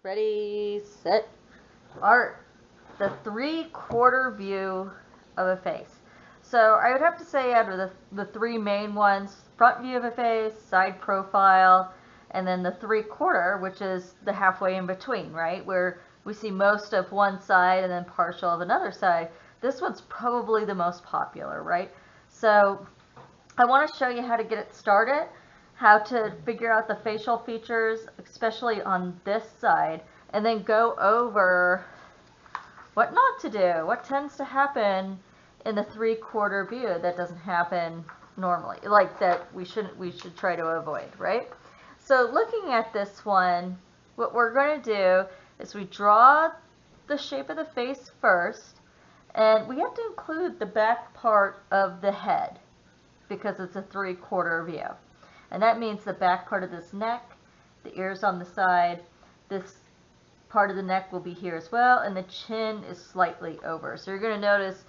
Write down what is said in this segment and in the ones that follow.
Ready, set, art. The 3/4 view of a face. So I would have to say out of the three main ones, front view of a face, side profile, and then the 3/4, which is the halfway in between, right? Where we see most of one side and then partial of another side. This one's probably the most popular, right? So I want to show you how to get it started, how to figure out the facial features, especially on this side, and then go over what not to do, what tends to happen in the 3/4 view that doesn't happen normally, like that we should try to avoid, right? So looking at this one, what we're going to do is we draw the shape of the face first, and we have to include the back part of the head because it's a 3/4 view. And that means the back part of this neck, the ears on the side, this part of the neck will be here as well, and the chin is slightly over. So you're going to notice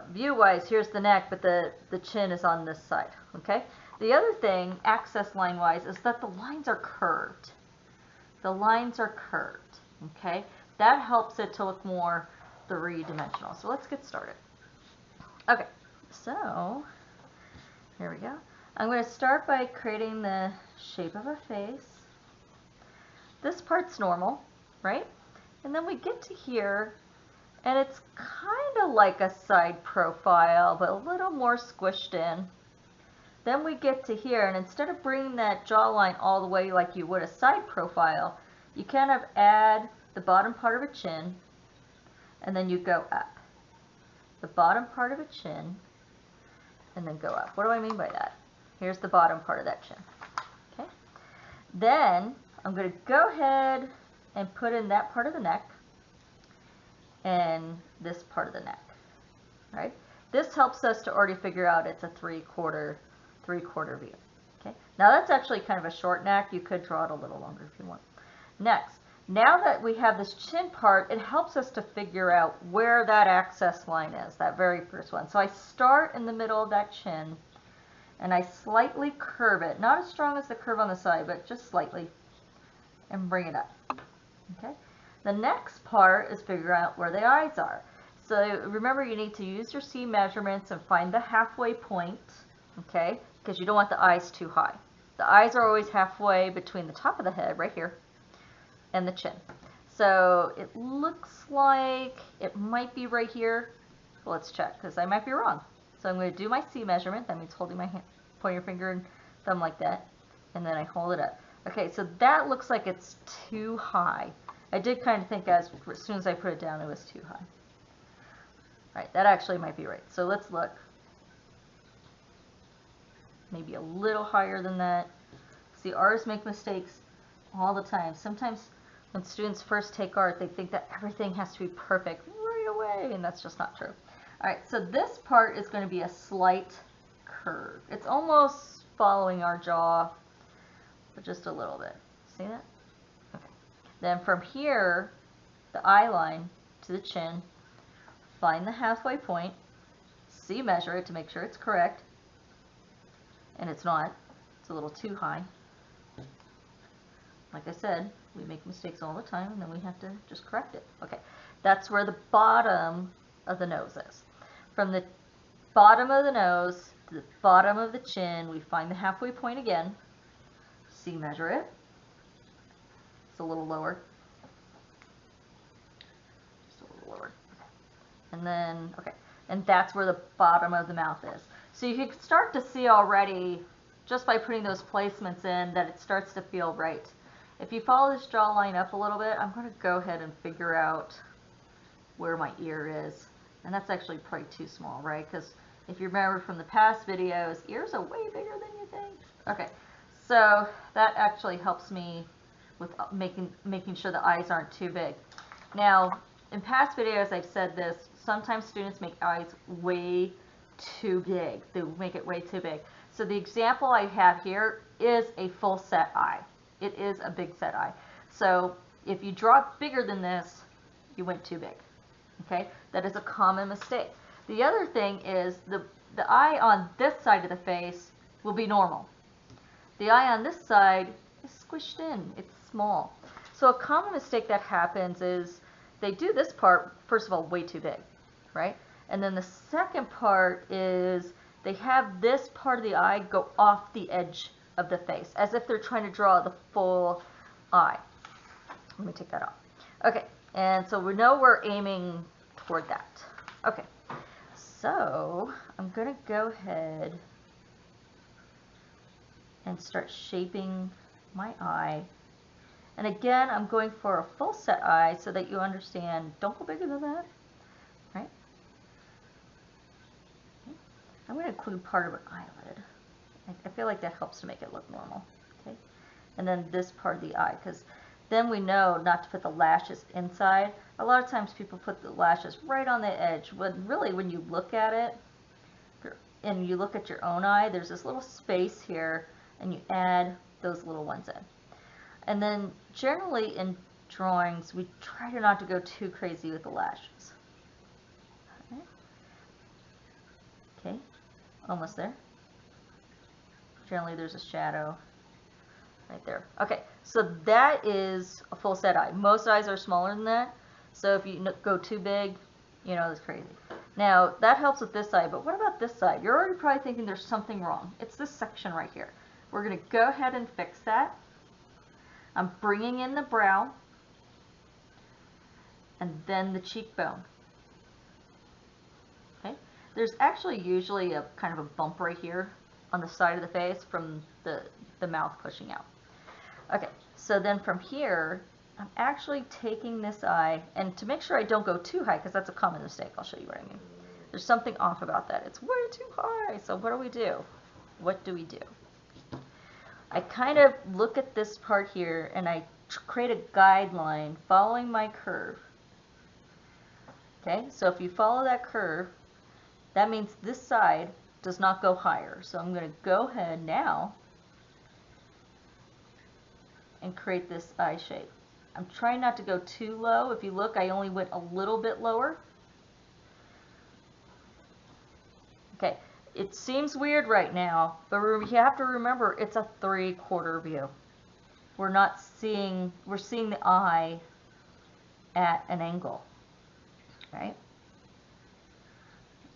view-wise, here's the neck, but the chin is on this side, okay? The other thing, access line-wise, is that the lines are curved. The lines are curved, okay? That helps it to look more three-dimensional. So let's get started. Okay, so here we go. I'm going to start by creating the shape of a face. This part's normal, right? And then we get to here, and it's kind of like a side profile, but a little more squished in. Then we get to here, and instead of bringing that jawline all the way like you would a side profile, you kind of add the bottom part of a chin, and then you go up. The bottom part of a chin, and then go up. What do I mean by that? Here's the bottom part of that chin. Okay. Then I'm going to go ahead and put in that part of the neck and this part of the neck. Right? This helps us to already figure out it's a 3/4 view. Okay. Now that's actually kind of a short neck. You could draw it a little longer if you want. Next, now that we have this chin part, it helps us to figure out where that access line is, that very first one. So I start in the middle of that chin, and I slightly curve it, not as strong as the curve on the side, but just slightly, and bring it up. Okay. The next part is figure out where the eyes are. So remember, you need to use your C measurements and find the halfway point, okay, because you don't want the eyes too high. The eyes are always halfway between the top of the head, right here, and the chin. So it looks like it might be right here. Well, let's check, because I might be wrong. So I'm going to do my C measurement. That means holding my hand, pointer finger and thumb like that, and then I hold it up. Okay, so that looks like it's too high. I did kind of think as soon as I put it down, it was too high. All right, that actually might be right. So let's look. Maybe a little higher than that. See, artists make mistakes all the time. Sometimes when students first take art, they think that everything has to be perfect right away, and that's just not true. All right, so this part is going to be a slight curve. It's almost following our jaw, but just a little bit. See that? Okay. Then from here, the eye line to the chin, find the halfway point, C measure it to make sure it's correct, and it's not. It's a little too high. Like I said, we make mistakes all the time, and then we have to just correct it. Okay, that's where the bottom of the nose is. From the bottom of the nose to the bottom of the chin, we find the halfway point again. C measure it. It's a little lower. Just a little lower. And then, okay, and that's where the bottom of the mouth is. So you can start to see already, just by putting those placements in, that it starts to feel right. If you follow this jawline up a little bit, I'm going to go ahead and figure out where my ear is. And that's actually probably too small, right? Because if you remember from the past videos, ears are way bigger than you think. Okay, so that actually helps me with making sure the eyes aren't too big. Now, in past videos, I've said this, sometimes students make eyes way too big. They make it way too big. So the example I have here is a full set eye. It is a big set eye. So if you draw it bigger than this, you went too big. Okay, that is a common mistake. The other thing is the eye on this side of the face will be normal. The eye on this side is squished in. It's small. So a common mistake that happens is they do this part, first of all, way too big, right? And then the second part is they have this part of the eye go off the edge of the face, as if they're trying to draw the full eye. Let me take that off. Okay, and so we know we're aiming toward that. Okay, so I'm going to go ahead and start shaping my eye. And again, I'm going for a full set eye so that you understand, don't go bigger than that, right? Okay. I'm going to include part of an eyelid. I feel like that helps to make it look normal, okay? And then this part of the eye, because then we know not to put the lashes inside. A lot of times people put the lashes right on the edge, when really when you look at it, and you look at your own eye, there's this little space here, and you add those little ones in. And then generally in drawings, we try to not to go too crazy with the lashes. Okay, almost there. Generally there's a shadow right there. Okay, so that is a full set eye. Most eyes are smaller than that, so if you go too big, you know, it's crazy. Now, that helps with this eye, but what about this side? You're already probably thinking there's something wrong. It's this section right here. We're going to go ahead and fix that. I'm bringing in the brow and then the cheekbone. Okay, there's actually usually a kind of a bump right here on the side of the face from the mouth pushing out. Okay, so then from here, I'm actually taking this eye, and to make sure I don't go too high, because that's a common mistake, I'll show you what I mean. There's something off about that. It's way too high. So what do we do? What do we do? I kind of look at this part here, and I create a guideline following my curve. Okay, so if you follow that curve, that means this side does not go higher. So I'm going to go ahead now and create this eye shape. I'm trying not to go too low. If you look, I only went a little bit lower. Okay, it seems weird right now, but you have to remember it's a 3/4 view. We're seeing the eye at an angle, right?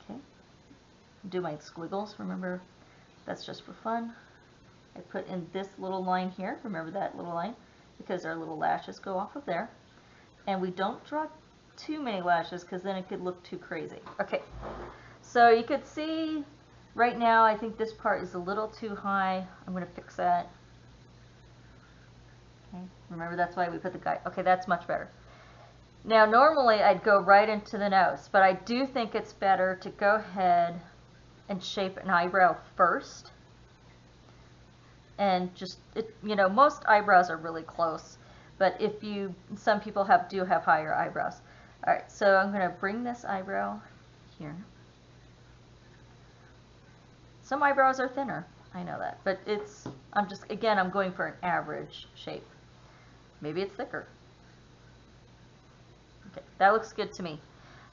Okay, do my squiggles, remember that's just for fun. I put in this little line here, remember that little line, because our little lashes go off of there. And we don't draw too many lashes because then it could look too crazy. Okay, so you could see right now I think this part is a little too high. I'm going to fix that. Okay, remember that's why we put the guide. Okay, that's much better. Now normally I'd go right into the nose, but I do think it's better to go ahead and shape an eyebrow first. And just, you know, most eyebrows are really close, but some people do have higher eyebrows. All right, so I'm going to bring this eyebrow here. Some eyebrows are thinner, I know that, but I'm going for an average shape. Maybe it's thicker. Okay, that looks good to me.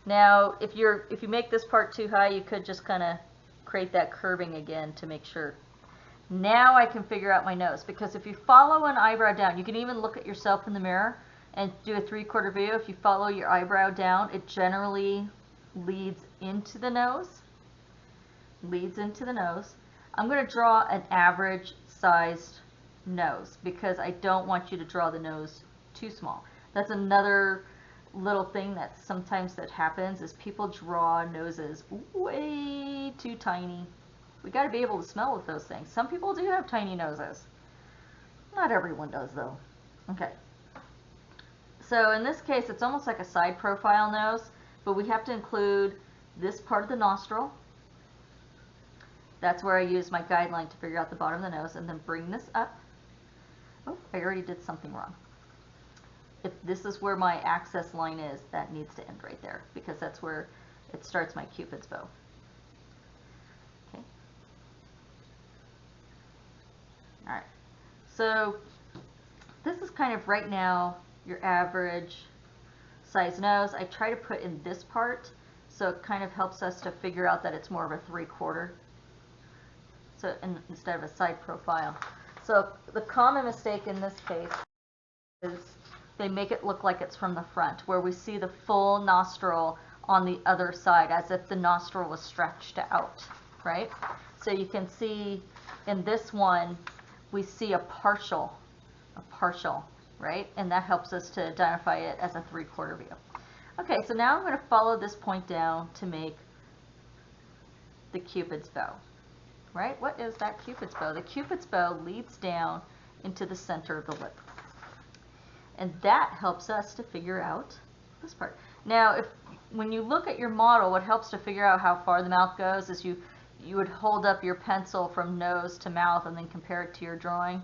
Now, if you make this part too high, you could just kind of create that curving again to make sure. Now I can figure out my nose, because if you follow an eyebrow down, you can even look at yourself in the mirror and do a 3/4 view. If you follow your eyebrow down, it generally leads into the nose. I'm going to draw an average sized nose because I don't want you to draw the nose too small. That's another little thing that sometimes happens is people draw noses way too tiny. We got to be able to smell with those things. Some people do have tiny noses. Not everyone does, though. Okay. So in this case, it's almost like a side profile nose, but we have to include this part of the nostril. That's where I use my guideline to figure out the bottom of the nose, and then bring this up. Oh, I already did something wrong. If this is where my access line is, that needs to end right there, because that's where it starts my Cupid's bow. Alright, so this is kind of right now your average size nose. I try to put in this part so it kind of helps us to figure out that it's more of a 3/4, so instead of a side profile. So the common mistake in this case is they make it look like it's from the front, where we see the full nostril on the other side, as if the nostril was stretched out, right? So you can see in this one, we see a partial, right? And that helps us to identify it as a 3/4 view. Okay, so now I'm going to follow this point down to make the Cupid's bow, right? What is that Cupid's bow? The Cupid's bow leads down into the center of the lip. And that helps us to figure out this part. Now, when you look at your model, what helps to figure out how far the mouth goes is you would hold up your pencil from nose to mouth and then compare it to your drawing,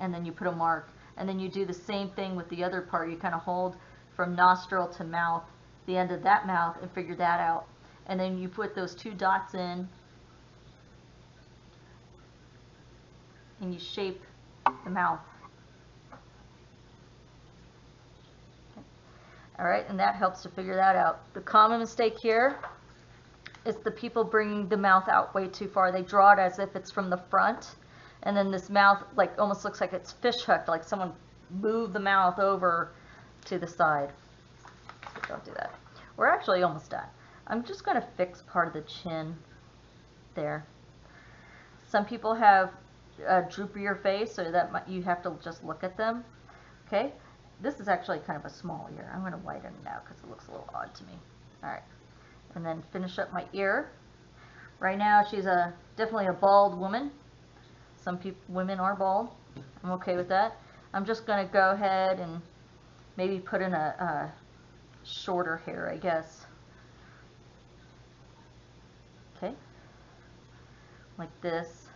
and then you put a mark. And then you do the same thing with the other part. You kind of hold from nostril to mouth, the end of that mouth, and figure that out. And then you put those 2 dots in, and you shape the mouth. Okay. All right, and that helps to figure that out. The common mistake here is the people bringing the mouth out way too far. They draw it as if it's from the front, and then this mouth like almost looks like it's fish hooked, like someone moved the mouth over to the side. So don't do that. We're actually almost done. I'm just going to fix part of the chin there. Some people have a droopier face, so that you have to just look at them. Okay, this is actually kind of a small ear. I'm going to widen it out because it looks a little odd to me. All right, and then finish up my ear. Right now, she's definitely a bald woman. Some women are bald. I'm okay with that. I'm just going to go ahead and maybe put in a shorter hair, I guess. Okay, like this.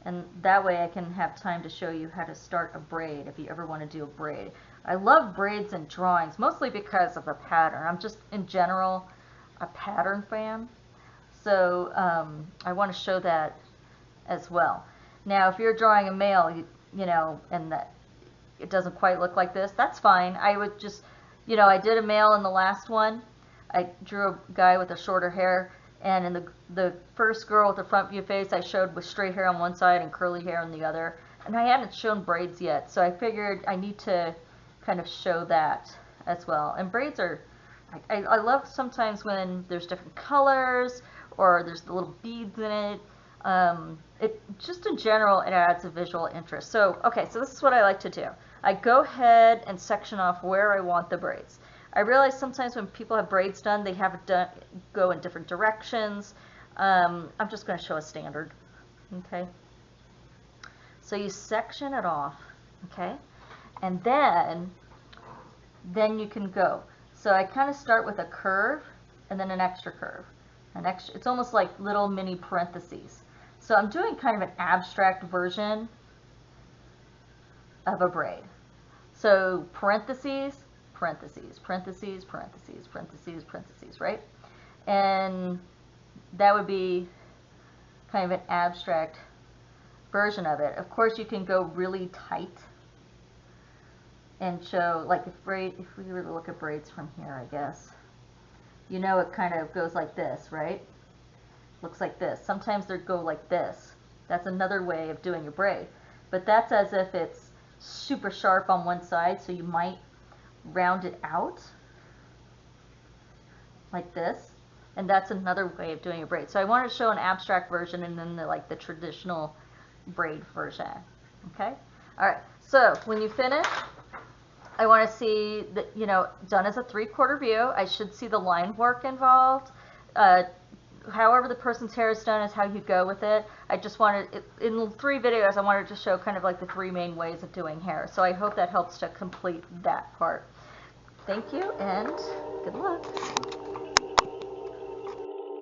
And that way I can have time to show you how to start a braid if you ever want to do a braid. I love braids and drawings, mostly because of the pattern. I'm just, in general, a pattern fan. So I want to show that as well. Now, if you're drawing a male, you know, and that it doesn't quite look like this, that's fine. I would just, you know, I did a male in the last one. I drew a guy with a shorter hair, and in the first girl with the front view face, I showed with straight hair on one side and curly hair on the other. And I hadn't shown braids yet, so I figured I need to kind of show that as well. And braids are, I love sometimes when there's different colors or there's the little beads in it. It just in general, it adds a visual interest. So, okay, so this is what I like to do. I go ahead and section off where I want the braids. I realize sometimes when people have braids done, they have it done, go in different directions. I'm just going to show a standard. Okay. So you section it off. Okay. And then you can go. So I kind of start with a curve and then an extra curve. It's almost like little mini parentheses. So I'm doing kind of an abstract version of a braid. So parentheses, parentheses, parentheses, parentheses, parentheses, parentheses, right? And that would be kind of an abstract version of it. Of course, you can go really tight and show, like if we were to look at braids from here, I guess, you know, it kind of goes like this, right? Looks like this. Sometimes they go like this. That's another way of doing a braid. But that's as if it's super sharp on one side, so you might round it out like this. And that's another way of doing a braid. So I wanted to show an abstract version and then the traditional braid version. Okay? All right. So when you finish, I want to see that, you know, done as a 3/4 view. I should see the line work involved. However the person's hair is done is how you go with it. I just wanted, in 3 videos, I wanted to show kind of like the 3 main ways of doing hair. So I hope that helps to complete that part. Thank you and good luck.